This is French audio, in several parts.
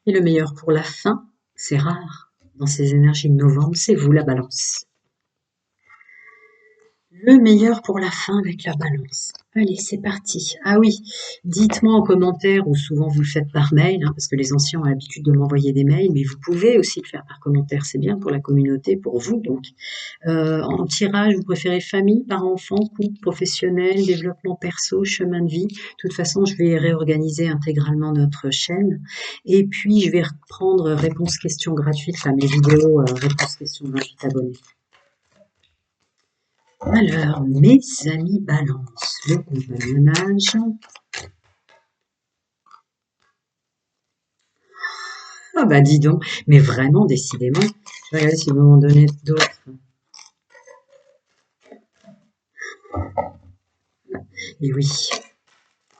Et le meilleur pour la fin, c'est rare dans ces énergies de novembre, c'est vous la balance. Le meilleur pour la fin avec la balance. Allez, c'est parti. Ah oui, dites-moi en commentaire, ou souvent vous le faites par mail, parce que les anciens ont l'habitude de m'envoyer des mails, mais vous pouvez aussi le faire par commentaire, c'est bien pour la communauté, pour vous donc. En tirage, vous préférez famille, parents, enfants, couple, professionnel, développement perso, chemin de vie. De toute façon, je vais réorganiser intégralement notre chaîne. Et puis, je vais reprendre réponse-questions gratuites, enfin mes vidéos réponse-questions gratuites abonnés. Alors, mes amis balance, le compagnonnage. Ah bah dis donc, mais vraiment, décidément. Je vais regarder si vous m'en donnez d'autres. Et oui,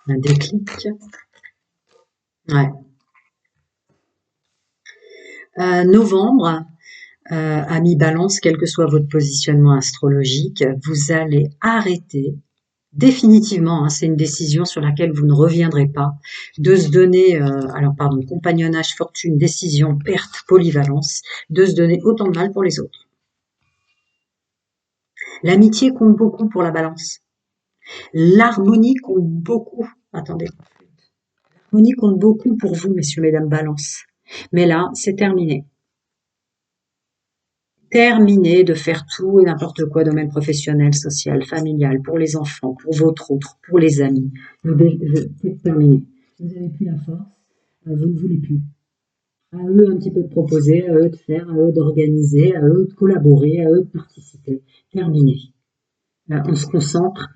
un déclic. Ouais. Novembre, amis balance, quel que soit votre positionnement astrologique, vous allez arrêter définitivement, c'est une décision sur laquelle vous ne reviendrez pas, de se donner, compagnonnage, fortune, décision, perte, polyvalence, de se donner autant de mal pour les autres. L'amitié compte beaucoup pour la balance. L'harmonie compte beaucoup. Attendez. L'harmonie compte beaucoup pour vous, messieurs, mesdames, balance. Mais là, c'est terminé. Terminé de faire tout et n'importe quoi, domaine professionnel, social, familial, pour les enfants, pour votre autre, pour les amis. C'est terminé. Vous n'avez plus la force, vous ne voulez plus. À eux un petit peu de proposer, à eux de faire, à eux d'organiser, à eux de collaborer, à eux de participer. Terminé. On se concentre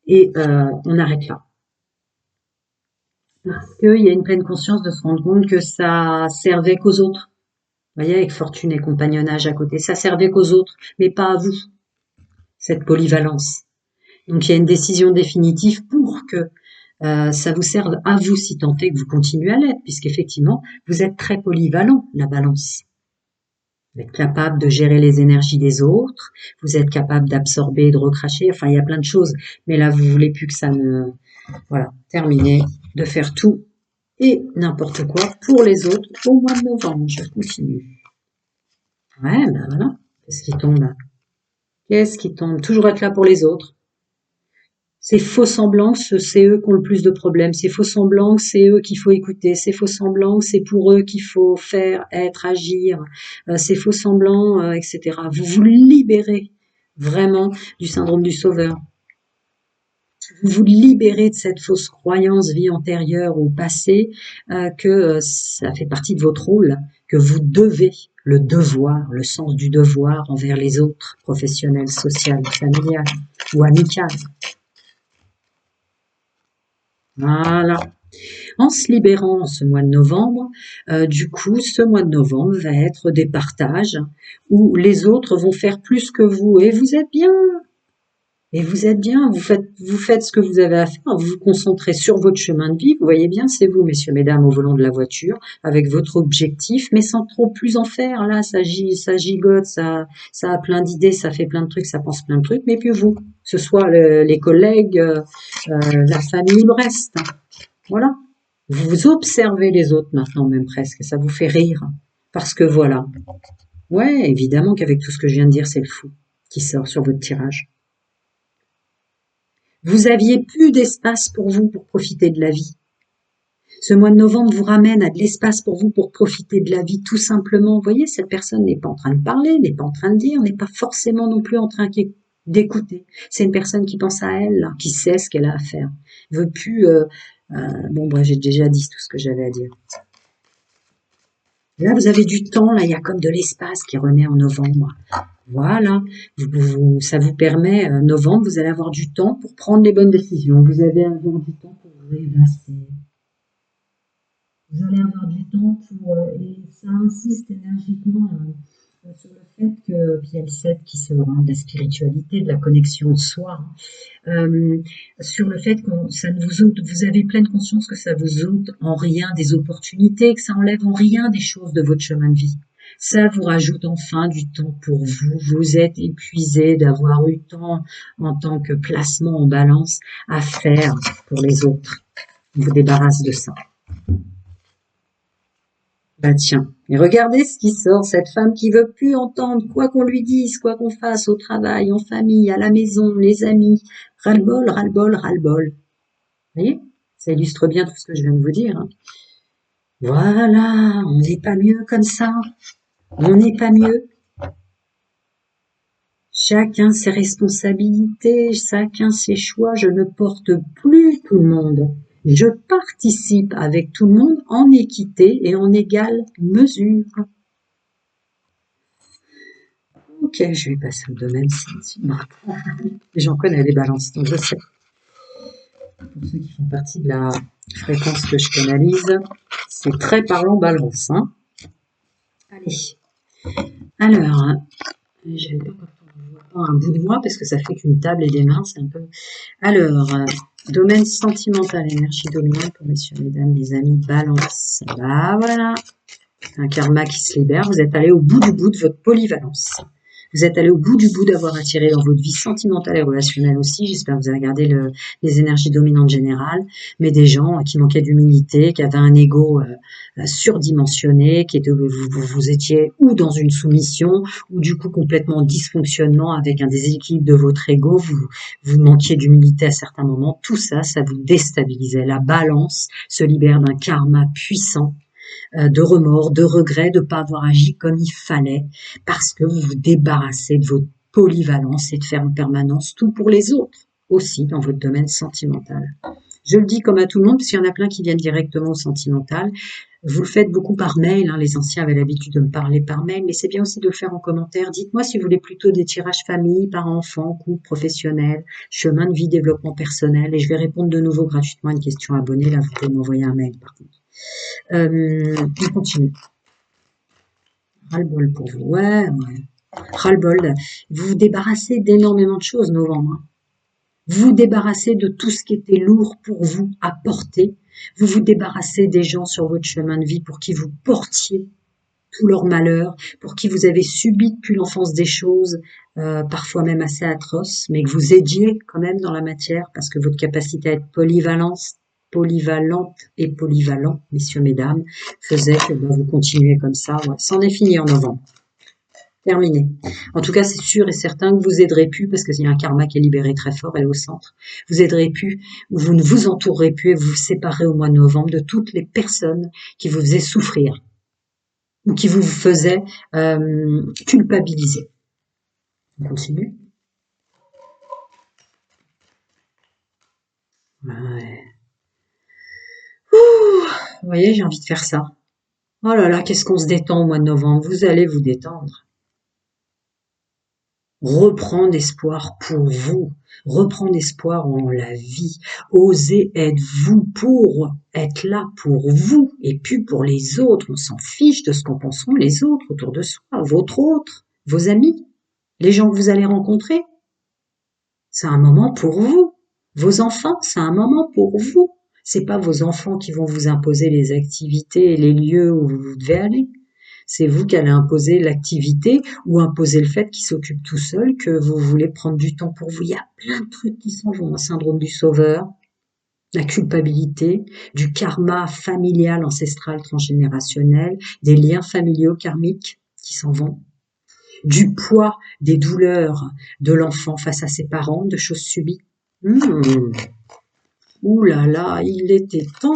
et on arrête là. Parce qu'il y a une pleine conscience de se rendre compte que ça servait qu'aux autres. Vous voyez, avec fortune et compagnonnage à côté, ça servait qu'aux autres, mais pas à vous, cette polyvalence. Donc il y a une décision définitive pour que ça vous serve à vous, si tant est que vous continuez à l'être, puisqu'effectivement, vous êtes très polyvalent, la balance. Vous êtes capable de gérer les énergies des autres, vous êtes capable d'absorber et de recracher, enfin il y a plein de choses, mais là vous voulez plus que ça ne... Voilà, terminé, de faire tout et n'importe quoi pour les autres au mois de novembre. Je continue. Ouais, ben voilà. Qu'est-ce qui tombe là? Qu'est-ce qui tombe? Toujours être là pour les autres. Ces faux semblants, c'est eux qui ont le plus de problèmes. Ces faux semblants, c'est eux qu'il faut écouter. Ces faux semblants, c'est pour eux qu'il faut faire, être, agir. Ces faux semblants, etc. Vous vous libérez vraiment du syndrome du sauveur. Vous vous libérez de cette fausse croyance vie antérieure ou passée que ça fait partie de votre rôle, que vous devez, le devoir, le sens du devoir envers les autres, professionnels, social, familial ou amical. Voilà. En se libérant ce mois de novembre, du coup, ce mois de novembre va être des partages où les autres vont faire plus que vous et vous êtes bien. Et vous êtes bien, vous faites ce que vous avez à faire, vous vous concentrez sur votre chemin de vie, vous voyez bien, c'est vous, messieurs, mesdames, au volant de la voiture, avec votre objectif, mais sans trop plus en faire, là, ça gigote, ça a plein d'idées, ça fait plein de trucs, ça pense plein de trucs, mais puis vous, que ce soit les collègues, la famille, le reste, voilà. Vous observez les autres maintenant, même presque, ça vous fait rire, parce que voilà. Ouais, évidemment qu'avec tout ce que je viens de dire, c'est le fou qui sort sur votre tirage. Vous aviez plus d'espace pour vous pour profiter de la vie. Ce mois de novembre vous ramène à de l'espace pour vous pour profiter de la vie, tout simplement. Vous voyez, cette personne n'est pas en train de parler, n'est pas en train de dire, n'est pas forcément non plus en train d'écouter. C'est une personne qui pense à elle, là, qui sait ce qu'elle a à faire. Elle veut plus... bon, bref, j'ai déjà dit tout ce que j'avais à dire. Là, vous avez du temps, là, il y a comme de l'espace qui renaît en novembre. Voilà, ça vous permet, novembre, vous allez avoir du temps pour prendre les bonnes décisions. Vous allez avoir du temps pour rêvasser. Vous allez avoir du temps pour, et ça insiste énergiquement sur le fait que, puis il y a le 7 qui se rend de la spiritualité, de la connexion de soi, sur le fait que ça ne vous ôte, vous avez pleine conscience que ça vous ôte en rien des opportunités, que ça enlève en rien des choses de votre chemin de vie. Ça vous rajoute enfin du temps pour vous. Vous êtes épuisé d'avoir eu tant en tant que placement en balance à faire pour les autres. On vous débarrasse de ça. Bah tiens, et regardez ce qui sort, cette femme qui veut plus entendre quoi qu'on lui dise, quoi qu'on fasse au travail, en famille, à la maison, les amis. Ras-le-bol, ras-le-bol, ras-le-bol. Vous voyez? Ça illustre bien tout ce que je viens de vous dire, hein. Voilà, on n'est pas mieux comme ça. On n'est pas mieux. Chacun ses responsabilités, chacun ses choix. Je ne porte plus tout le monde. Je participe avec tout le monde en équité et en égale mesure. Ok, je vais passer au domaine sentimental. J'en connais les balances, donc je sais. Pour ceux qui font partie de la fréquence que je canalise, c'est très parlant balance, hein. Allez. Alors, je vais pas un bout de moi parce que ça fait qu'une table et des mains, c'est un peu. Alors, domaine sentimental, énergie dominante pour messieurs, mesdames, les amis, balance. Bah voilà, un karma qui se libère. Vous êtes allé au bout du bout de votre polyvalence. Vous êtes allé au bout du bout d'avoir attiré dans votre vie sentimentale et relationnelle aussi. J'espère que vous avez regardé les énergies dominantes générales, mais des gens qui manquaient d'humilité, qui avaient un ego surdimensionné, vous étiez ou dans une soumission, ou du coup complètement en dysfonctionnement avec un déséquilibre de votre ego, vous manquiez d'humilité à certains moments. Tout ça, ça vous déstabilisait. La balance se libère d'un karma puissant, de remords, de regrets de ne pas avoir agi comme il fallait, parce que vous vous débarrassez de votre polyvalence et de faire en permanence tout pour les autres, aussi dans votre domaine sentimental. Je le dis comme à tout le monde, parce qu'il y en a plein qui viennent directement au sentimental. Vous le faites beaucoup par mail, hein, les anciens avaient l'habitude de me parler par mail, mais c'est bien aussi de le faire en commentaire. Dites-moi si vous voulez plutôt des tirages famille, parents, enfants, couple, professionnel, chemin de vie, développement personnel, et je vais répondre de nouveau gratuitement à une question abonnée. Là, vous pouvez m'envoyer un mail par contre. On continue. Ras-le-bol pour vous. Ouais. Ras-le-bol. Vous vous débarrassez d'énormément de choses, novembre, hein. Vous vous débarrassez de tout ce qui était lourd pour vous à porter. Vous vous débarrassez des gens sur votre chemin de vie pour qui vous portiez tout leur malheur, pour qui vous avez subi depuis l'enfance des choses, parfois même assez atroces, mais que vous aidiez quand même dans la matière, parce que votre capacité à être polyvalente et polyvalent, messieurs, mesdames, faisait que vous continuez comme ça. Ouais, c'en est fini en novembre. Terminé. En tout cas, c'est sûr et certain que vous aiderez plus, parce qu'il y a un karma qui est libéré très fort, elle est au centre. Vous aiderez plus, ou vous ne vous entourerez plus et vous vous séparez au mois de novembre de toutes les personnes qui vous faisaient souffrir ou qui vous faisaient culpabiliser. On continue. Ouais. Ouh, vous voyez, j'ai envie de faire ça. Oh là là, qu'est-ce qu'on se détend au mois de novembre. Vous allez vous détendre. Reprendre espoir pour vous, reprendre espoir en la vie, osez être vous pour être là pour vous et puis pour les autres. On s'en fiche de ce qu'en penseront les autres autour de soi, votre autre, vos amis, les gens que vous allez rencontrer. C'est un moment pour vous. Vos enfants, c'est un moment pour vous. C'est pas vos enfants qui vont vous imposer les activités et les lieux où vous devez aller. C'est vous qui allez imposer l'activité ou imposer le fait qu'il s'occupe tout seul, que vous voulez prendre du temps pour vous. Il y a plein de trucs qui s'en vont. Un syndrome du sauveur, la culpabilité, du karma familial, ancestral, transgénérationnel, des liens familiaux karmiques qui s'en vont, du poids des douleurs de l'enfant face à ses parents, de choses subies. Ouh là là, il était temps,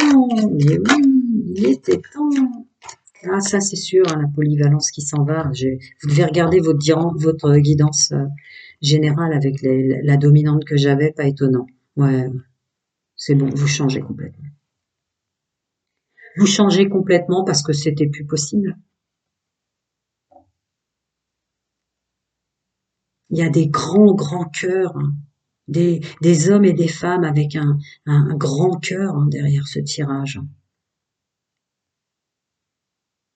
mais oui, il était temps. Ah, ça, c'est sûr, hein, la polyvalence qui s'en va. Vous devez regarder votre guidance générale avec la dominante que j'avais, pas étonnant. Ouais, c'est bon, vous changez complètement. Vous changez complètement parce que c'était plus possible. Il y a des grands, grands cœurs, hein, des hommes et des femmes avec un grand cœur, hein, derrière ce tirage.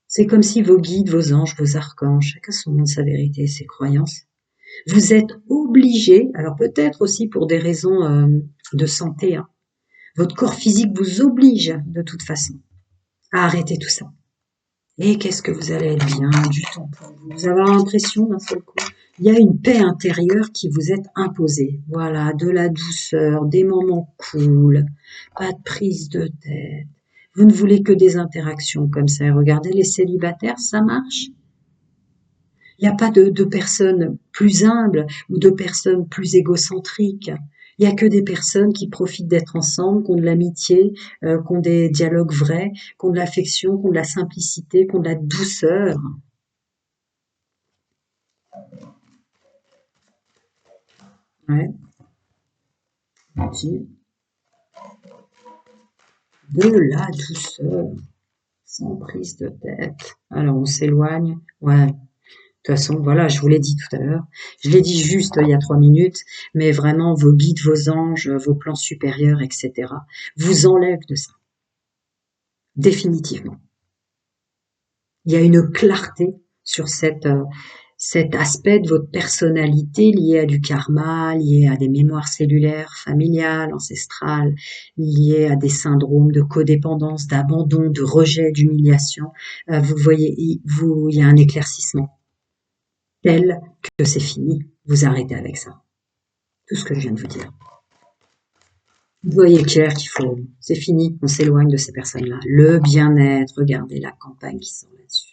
C'est comme si vos guides, vos anges, vos archanges, chacun son nom de sa vérité, ses croyances, vous êtes obligés, alors peut-être aussi pour des raisons de santé, hein, votre corps physique vous oblige de toute façon à arrêter tout ça. Et qu'est-ce que vous allez être bien, du temps pour vous. Vous avez l'impression d'un seul coup, il y a une paix intérieure qui vous est imposée. Voilà, de la douceur, des moments cool, pas de prise de tête. Vous ne voulez que des interactions comme ça. Et regardez, les célibataires, ça marche. Il n'y a pas de personnes plus humbles ou de personnes plus égocentriques. Il n'y a que des personnes qui profitent d'être ensemble, qui ont de l'amitié, qui ont des dialogues vrais, qui ont de l'affection, qui ont de la simplicité, qui ont de la douceur. Ouais, de la douceur, sans prise de tête. Alors on s'éloigne. Ouais. De toute façon, voilà, je vous l'ai dit tout à l'heure. Je l'ai dit juste il y a 3 minutes, mais vraiment, vos guides, vos anges, vos plans supérieurs, etc., vous enlèvent de ça. Définitivement. Il y a une clarté sur cet aspect de votre personnalité lié à du karma, lié à des mémoires cellulaires, familiales, ancestrales, lié à des syndromes de codépendance, d'abandon, de rejet, d'humiliation. Vous voyez, il y a un éclaircissement tel que c'est fini. Vous arrêtez avec ça. Tout ce que je viens de vous dire. Vous voyez clair qu'il faut, c'est fini, on s'éloigne de ces personnes-là. Le bien-être, regardez la campagne qui sort là-dessus.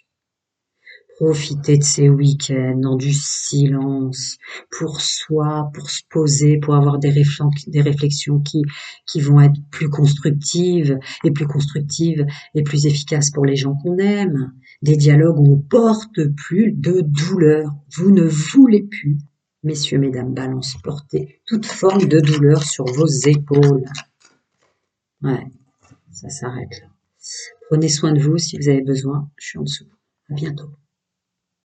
Profitez de ces week-ends dans du silence, pour soi, pour se poser, pour avoir des réflexions qui vont être plus constructives et plus efficaces pour les gens qu'on aime. Des dialogues où on porte plus de douleur. Vous ne voulez plus, messieurs, mesdames, balance, porter toute forme de douleur sur vos épaules. Ouais, ça s'arrête là. Prenez soin de vous si vous avez besoin. Je suis en dessous. À bientôt.